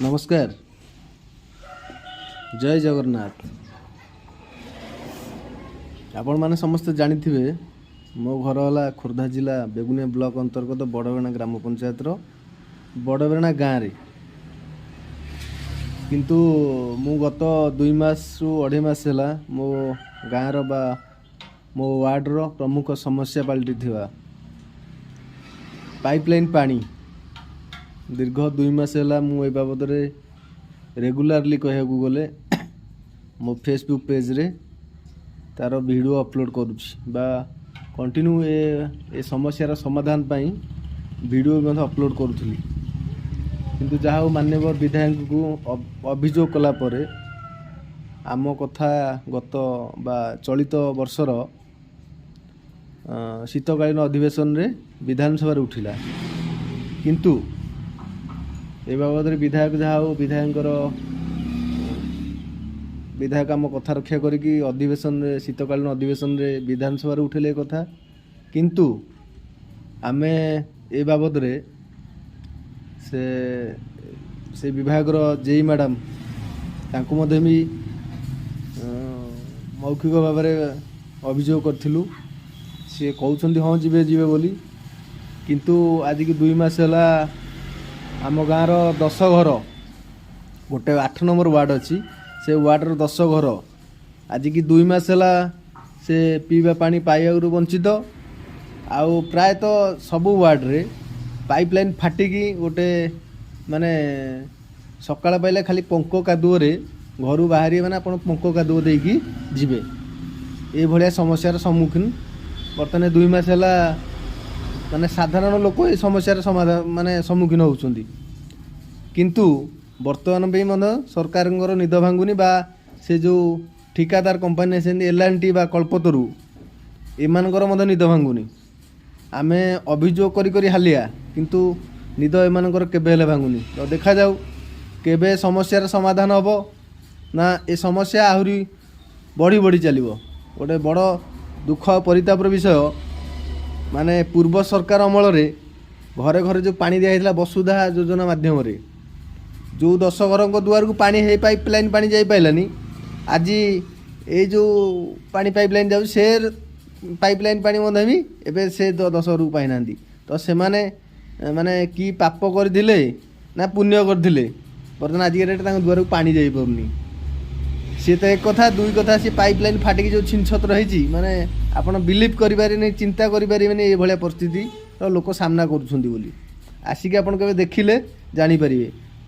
नमस्कार। जय जगन्नाथ। आपण माने समस्त जानिथिबे मो घर होला खोर्धा जिला बेगुनिया ब्लॉक अंतर्गत बड़बेणा ग्राम पंचायत रो बड़बेणा गाँव रे किंतु मु गत 2 मास रु 2.5 मास है मो गाँव रो बा मो वार्ड रो प्रमुख समस्या पलटि थिबा पाइपलाइन पानी दीर्घ 2 मास है मु ए बाबद रे रेगुलारली कहया गले मो फेसबुक पेज रे तार वीडियो अपलोड करुछि बा कंटिन्यू ए समस्यार समाधान पाई वीडियो भी अपलोड करुथली किंतु जहाँ माननीय विधायक को अभियोग कला परे आम कथा गत बा चलित वर्षर शीतकालीन अधिवेशन रे विधानसभा रे उठिला किंतु ए बाबद विधायक जहाँ विधायक आम कथा रक्षा करी अधिवेशन रे शीतकालीन अधिवेशन रे विधानसभा रे उठेले कथा किंतु आमे ए बाबद रे से विभाग रो जेई मैडम तांको मधे भी मौखिक भाव में अभियोग करथिलु सी कहउछंती हाँ जीवे जीवे बोली किंतु आज की 2 मास है आम गाँव 10 घर गोटे 8 नंबर वार्ड अच्छी से वार्ड रो 10 घर आज की 2 मास है से पीवा पानी पाइबारू वंचित आउ प्रायतः सबू वार्ड रे पाइपलाइन फाटिकी गोटे माने सकाळ पाइले खाली पंक कादुओ रे घर बाहरी माने आपण पंक कादुओ देकी जिबे ए भलिया समस्यार सम्मुखीन बर्तमान 2 मास है माने साधारण लोक ए समस्यार समाधान माने सम्मुखीन होउछंती किंतु वर्तमान भी मन सरकार निद भांगुनी बा से जो ठिकादार कंपनी से एल&टी बा कल्पतरू एमानकर मध निद भांगुनी आमे अभियोग करी करी हालिया किंतु निद एमानकर केबे हेले भांगुनी तो देखा जाऊ केबे समस्यार समाधान हबो ना ए समस्या आहुरी बढ़ी बढ़ी चलिबो गोटे बड़ दुख परितापर विषय माने पूर्व सरकार अमल रे घरे घरे जो पानी दिया हितला वसुधा योजना माध्यम रे जो 10 घर दुआर को पानी हे पाइपलाइन पानी जाई पाइलानी आज ए जो पानी पाइपलाइन जाऊ से पाइपलाइन पानी मधे भी एबे से 10 घर पाई नांदी तो से माने माने की पाप करथिले ना पुण्य करथिले बर्तमान आज के डेट तांग दुआर को पानी जाई परनी से तो एक कथा दुई कथा से पाइपलाइन फाटिकी जो छिनछत रही माने आपण बिलीव करिबारे चिंता करिबारे ए भलिया परिस्थिति लोक सामना करूछंती बोली आसिक आपण केबे देखिले जानि परिबे।